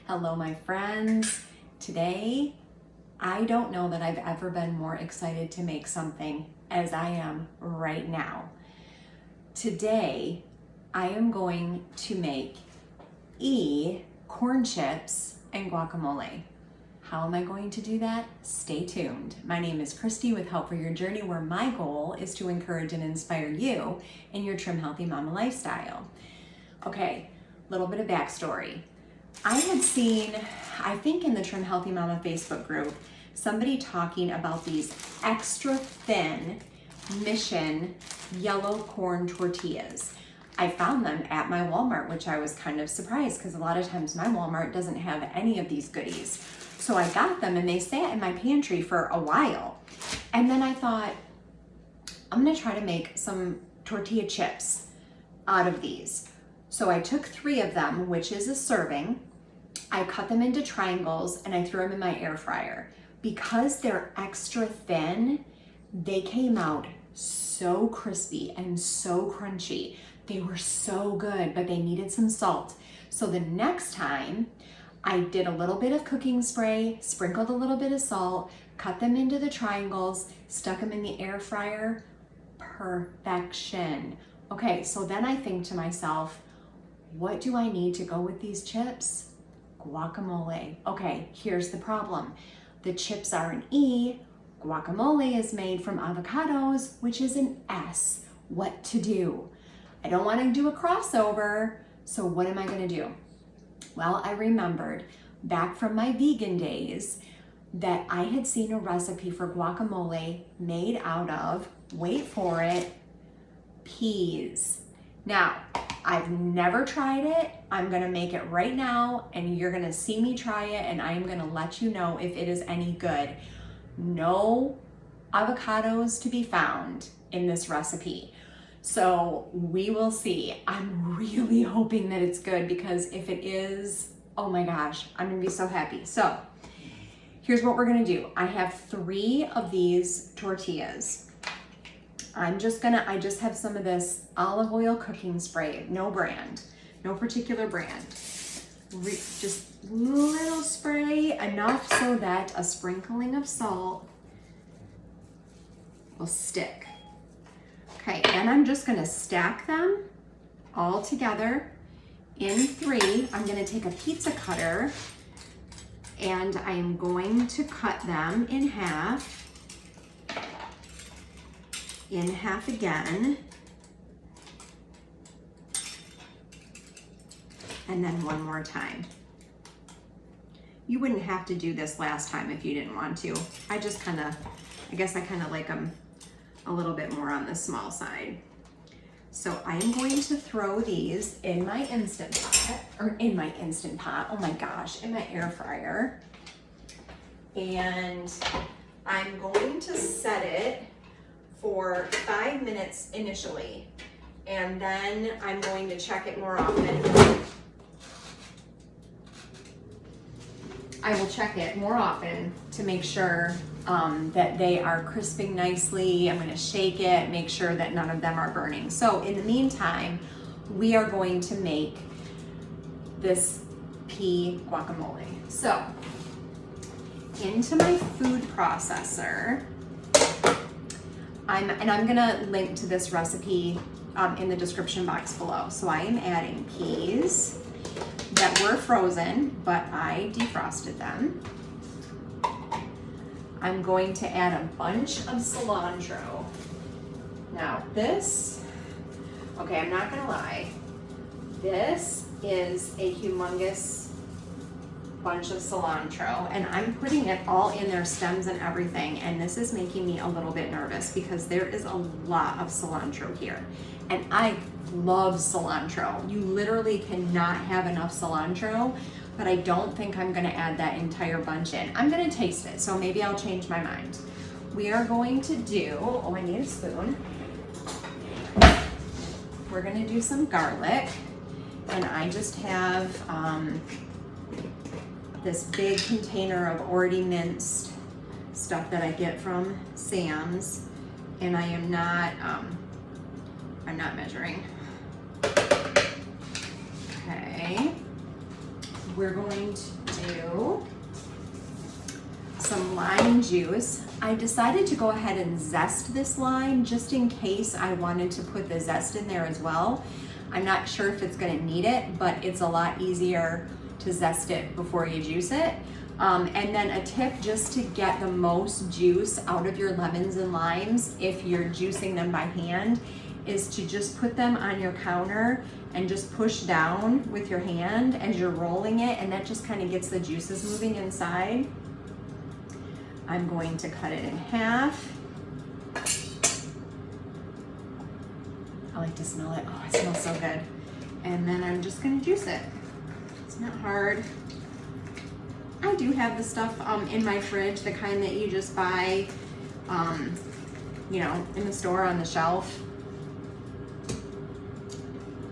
Hello, my friends. Today, I don't know that I've ever been more excited to make something as I am right now. Today, I am going to make corn chips and guacamole. How am I going to do that? Stay tuned. My name is Christy with Help for Your Journey, where my goal is to encourage and inspire you in your trim, healthy mama lifestyle. Okay, little bit of backstory. I had seen, I think in the Trim Healthy Mama Facebook group, somebody talking about these extra thin Mission yellow corn tortillas. I found them at my Walmart, which I was kind of surprised because a lot of times my Walmart doesn't have any of these goodies. So I got them and they sat in my pantry for a while. And then I thought, I'm gonna try to make some tortilla chips out of these. So I took 3 of them, which is a serving. I cut them into triangles and I threw them in my air fryer. Because they're extra thin, they came out so crispy and so crunchy. They were so good, but they needed some salt. So the next time, I did a little bit of cooking spray, sprinkled a little bit of salt, cut them into the triangles, stuck them in the air fryer. Perfection. Okay, so then I think to myself, what do I need to go with these chips? Guacamole. Okay, here's the problem. The chips are an E, guacamole is made from avocados, which is an S. What to do? I don't want to do a crossover, so what am I going to do? Well, I remembered back from my vegan days that I had seen a recipe for guacamole made out of, wait for it, peas. Now, I've never tried it. I'm gonna make it right now and you're gonna see me try it and I'm gonna let you know if it is any good. No avocados to be found in this recipe. So we will see. I'm really hoping that it's good because if it is, oh my gosh, I'm gonna be so happy. So here's what we're gonna do. I have 3 of these tortillas. I just have some of this olive oil cooking spray, no brand, no particular brand. Just little spray, enough so that a sprinkling of salt will stick. Okay, then I'm just gonna stack them all together in 3. I'm gonna take a pizza cutter and I am going to cut them in half again, and then one more time. You wouldn't have to do this last time if you didn't want to. I guess I kind of like them a little bit more on the small side. So I am going to throw these in my Instant Pot, oh my gosh, in my air fryer. And I'm going to set it for 5 minutes initially, and then I'm going to check it more often. I will check it more often to make sure that they are crisping nicely. I'm going to shake it, make sure that none of them are burning. So in the meantime, we are going to make this pea guacamole. So into my food processor, I'm gonna link to this recipe in the description box below. So I am adding peas that were frozen, but I defrosted them. I'm going to add a bunch of cilantro. Now this, okay, I'm not gonna lie, this is a humongous bunch of cilantro, and I'm putting it all in their stems and everything, and this is making me a little bit nervous because there is a lot of cilantro here, and I love cilantro. You literally cannot have enough cilantro, but I don't think I'm gonna add that entire bunch in. I'm gonna taste it, so maybe I'll change my mind. We are going to do, oh, I need a spoon. We're gonna do some garlic, and I just have this big container of already minced stuff that I get from Sam's, and I'm not measuring. Okay, we're going to do some lime juice. I decided to go ahead and zest this lime just in case I wanted to put the zest in there as well. I'm not sure if it's gonna need it, but it's a lot easier to zest it before you juice it. And then a tip just to get the most juice out of your lemons and limes if you're juicing them by hand is to just put them on your counter and just push down with your hand as you're rolling it, and that just kind of gets the juices moving inside. I'm going to cut it in half. I like to smell it. Oh, it smells so good. And then I'm just gonna juice it. It's not hard. I do have the stuff in my fridge, the kind that you just buy, you know, in the store on the shelf.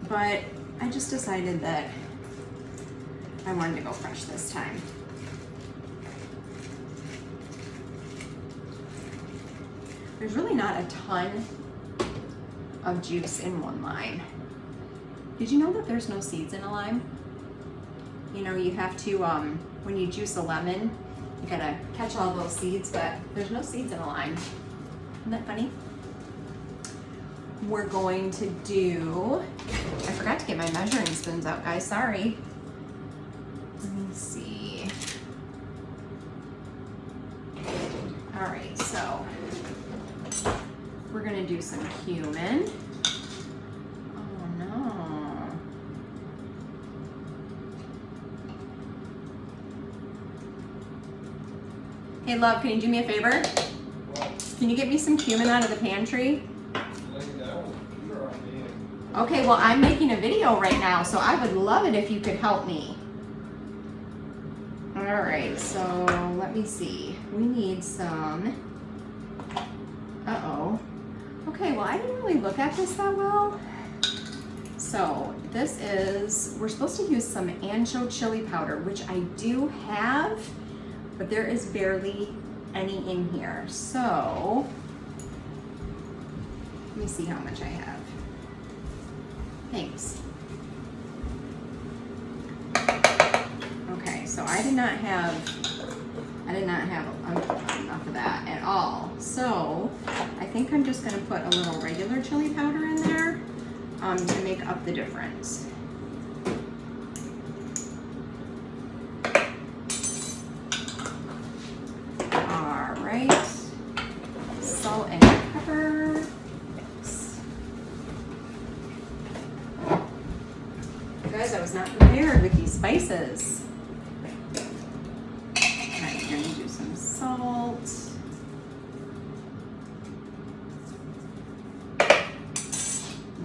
But I just decided that I wanted to go fresh this time. There's really not a ton of juice in one lime. Did you know that there's no seeds in a lime? You know, you have to, when you juice a lemon, you gotta catch all those seeds, but there's no seeds in a lime. Isn't that funny? We're going to do, I forgot to get my measuring spoons out, guys, sorry. Let me see. All right, so we're gonna do some cumin. Oh no. Hey love, can you do me a favor? What? Can you get me some cumin out of the pantry? Okay, well I'm making a video right now, so I would love it if you could help me. All right, so let me see. We need some, uh-oh. Okay, well I didn't really look at this that well. So this is, we're supposed to use some ancho chili powder, which I do have, but there is barely any in here. So let me see how much I have. Thanks. Okay, so I did not have enough of that at all. So I think I'm just gonna put a little regular chili powder in there to make up the difference. All right, salt and pepper. Guys, I was not prepared with these spices. Alright, we're gonna do some salt.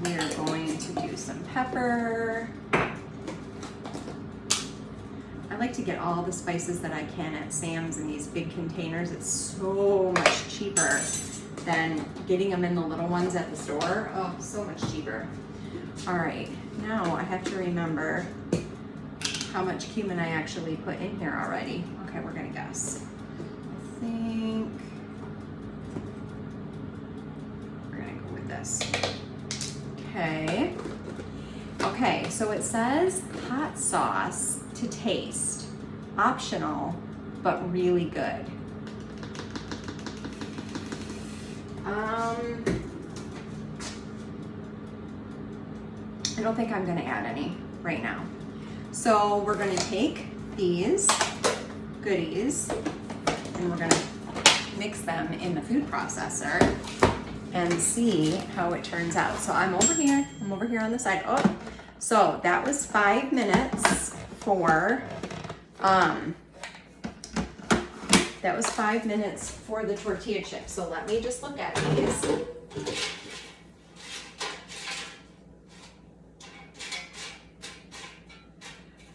We're going to do some pepper. I like to get all the spices that I can at Sam's in these big containers. It's so much cheaper than getting them in the little ones at the store. Oh, so much cheaper. All right, now I have to remember how much cumin I actually put in here already. Okay, we're gonna guess. I think we're gonna go with this. Okay. Okay, so it says hot sauce to taste, optional, but really good. I don't think I'm gonna add any right now. So we're gonna take these goodies and we're gonna mix them in the food processor and see how it turns out. So I'm over here on the side. Oh, so that was 5 minutes for, the tortilla chips. So let me just look at these.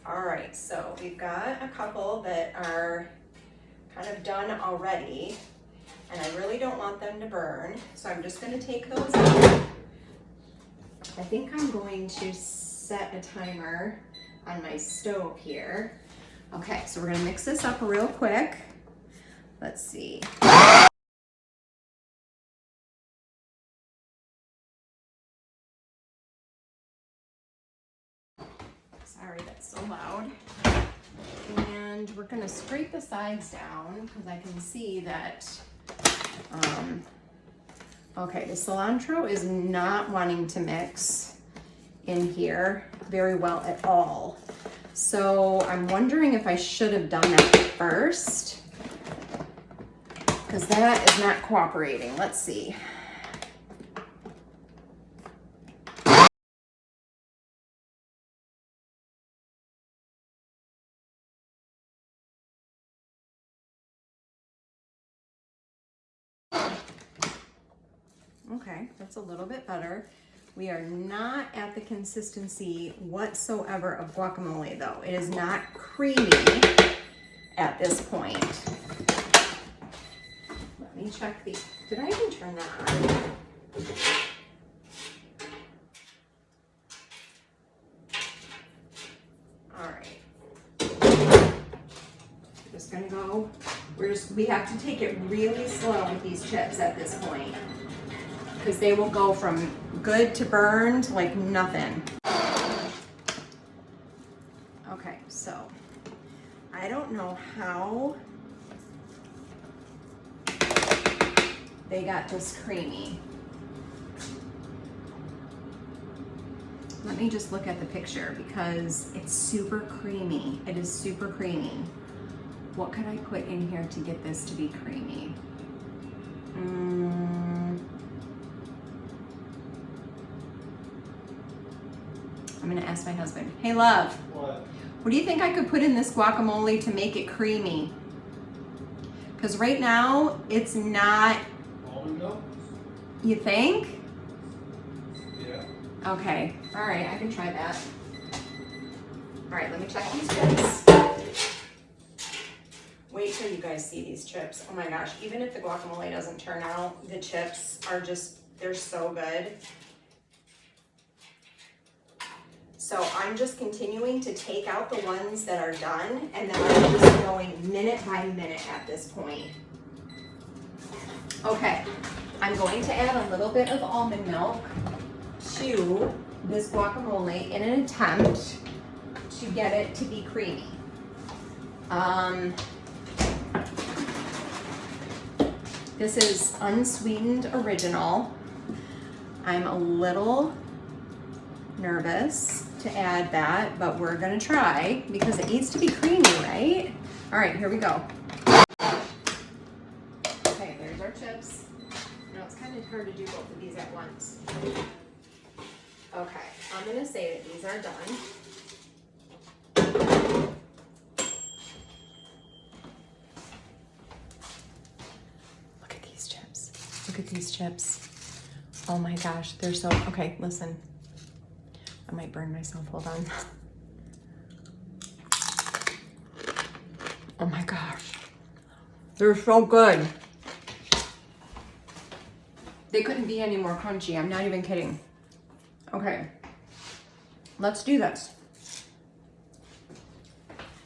All right, so we've got a couple that are kind of done already, and I really don't want them to burn, so I'm just gonna take those out. I think I'm going to set a timer on my stove here. Okay, so we're gonna mix this up real quick. Let's see. Sorry, that's so loud. we're gonna scrape the sides down because I can see that, okay, the cilantro is not wanting to mix in here very well at all. So I'm wondering if I should have done that first, because that is not cooperating. Let's see. Okay, that's a little bit better. We are not at the consistency whatsoever of guacamole though. It is not creamy at this point. Let me check the, did I even turn that on? All right. Just gonna go, we have to take it really slow with these chips at this point, because they will go from good to burned like nothing. Okay, so I don't know how they got this creamy. Let me just look at the picture because it's super creamy. It is super creamy. What could I put in here to get this to be creamy? I'm gonna ask my husband. Hey, love. What do you think I could put in this guacamole to make it creamy? Because right now, it's not. Almond milk? You think? Yeah. Okay, all right, I can try that. All right, let me check these chips. Wait till you guys see these chips. Oh my gosh, even if the guacamole doesn't turn out, the chips are just, they're so good. So I'm just continuing to take out the ones that are done, and then I'm just going minute by minute at this point. Okay, I'm going to add a little bit of almond milk to this guacamole in an attempt to get it to be creamy. This is unsweetened original. I'm a little nervous to add that, but we're gonna try because it needs to be creamy, right? All right, here we go. Okay, there's our chips. Now it's kind of hard to do both of these at once. Okay, I'm gonna say that these are done. Look at these chips. Look at these chips. Oh my gosh, they're so, okay, listen. I might burn myself, hold on. Oh my gosh. They're so good. They couldn't be any more crunchy, I'm not even kidding. Okay, let's do this.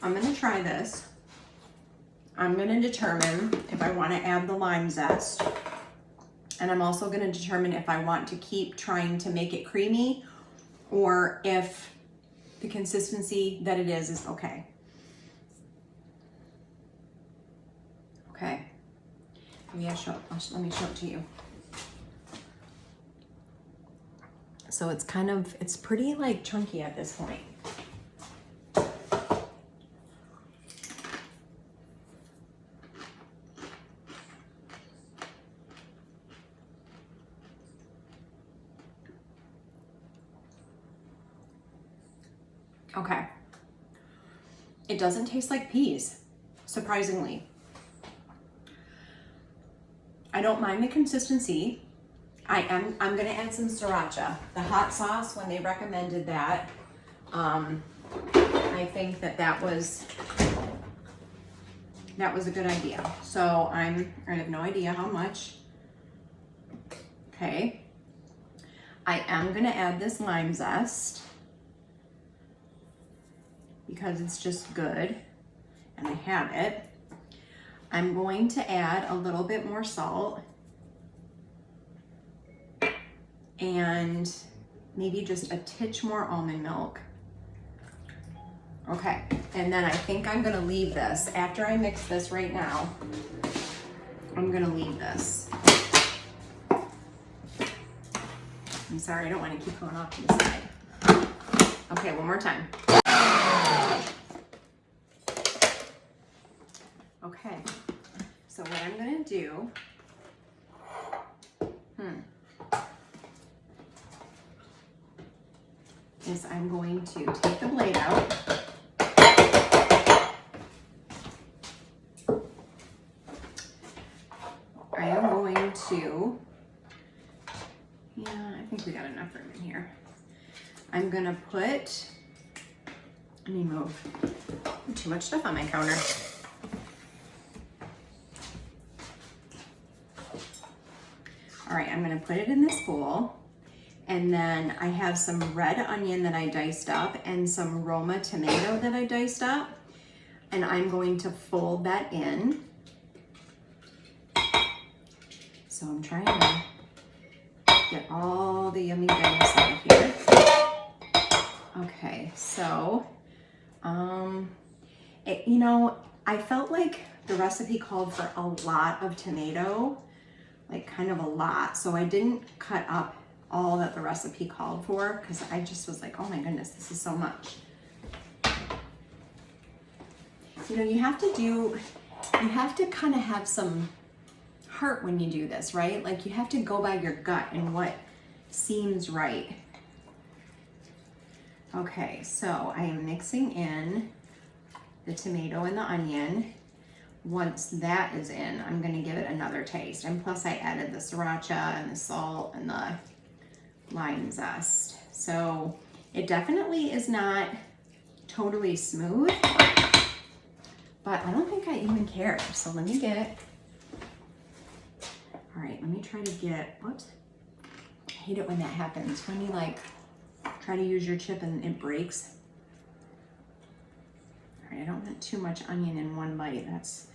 I'm gonna try this. I'm gonna determine if I wanna add the lime zest. And I'm also gonna determine if I want to keep trying to make it creamy or if the consistency that it is okay. Okay, maybe let me show it to you. So it's kind of, it's pretty like chunky at this point. Okay. It doesn't taste like peas, surprisingly. I don't mind the consistency. I'm gonna add some sriracha. The hot sauce, when they recommended that, I think that was a good idea. So I have no idea how much. Okay. I am gonna add this lime zest because it's just good and I have it. I'm going to add a little bit more salt and maybe just a titch more almond milk. Okay, and then I think I'm gonna leave this. After I mix this right now, I'm gonna leave this. I'm sorry, I don't wanna keep going off to the side. Okay, one more time. Okay, so what I'm gonna do, is I'm going to take the blade out. I am going to, yeah, I think we got enough room in here. I'm gonna put, let me move too much stuff on my counter. All right, I'm gonna put it in this bowl. And then I have some red onion that I diced up and some Roma tomato that I diced up. And I'm going to fold that in. So I'm trying to get all the yummy goodness out of here. Okay, so, you know, I felt like the recipe called for a lot of tomato, like kind of a lot. So I didn't cut up all that the recipe called for because I just was like, oh my goodness, this is so much. You know, you have to kind of have some heart when you do this, right? Like you have to go by your gut and what seems right. Okay, so I am mixing in the tomato and the onion. Once that is in, I'm gonna give it another taste. And plus I added the sriracha and the salt and the lime zest. So it definitely is not totally smooth, but I don't think I even care. So let me get, all right, let me try to get, whoops. I hate it when that happens. When you like try to use your chip and it breaks. All right, I don't want too much onion in one bite. That's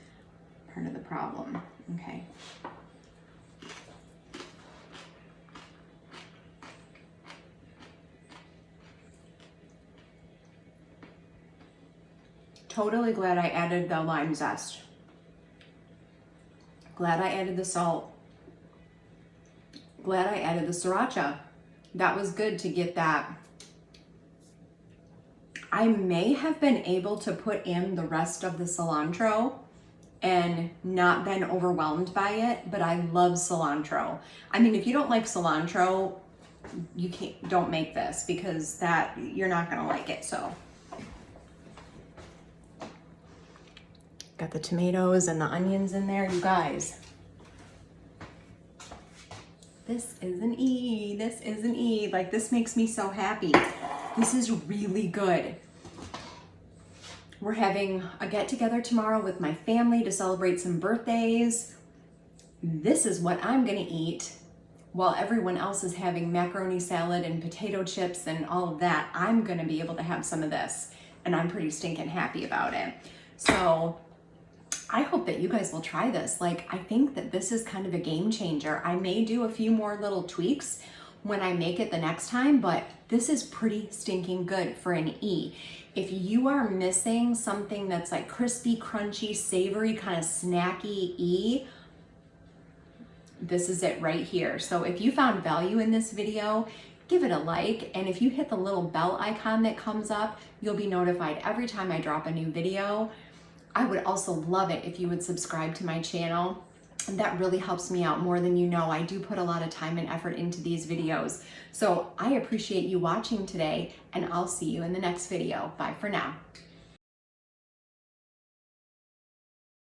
part of the problem. Okay. Totally glad I added the lime zest. Glad I added the salt. Glad I added the sriracha. That was good to get that. I may have been able to put in the rest of the cilantro and not been overwhelmed by it, but I love cilantro. I mean, if you don't like cilantro, don't make this because you're not gonna like it, so. Got the tomatoes and the onions in there, you guys. This is an E, this is an E. Like this makes me so happy. This is really good. We're having a get together tomorrow with my family to celebrate some birthdays. This is what I'm gonna eat while everyone else is having macaroni salad and potato chips and all of that. I'm gonna be able to have some of this and I'm pretty stinking happy about it. So I hope that you guys will try this. Like, I think that this is kind of a game changer. I may do a few more little tweaks when I make it the next time, but this is pretty stinking good for an E. If you are missing something that's like crispy, crunchy, savory, kind of snacky E, this is it right here. So if you found value in this video, give it a like. And if you hit the little bell icon that comes up, you'll be notified every time I drop a new video. I would also love it if you would subscribe to my channel. And that really helps me out more than you know. I do put a lot of time and effort into these videos. So I appreciate you watching today, and I'll see you in the next video. Bye for now.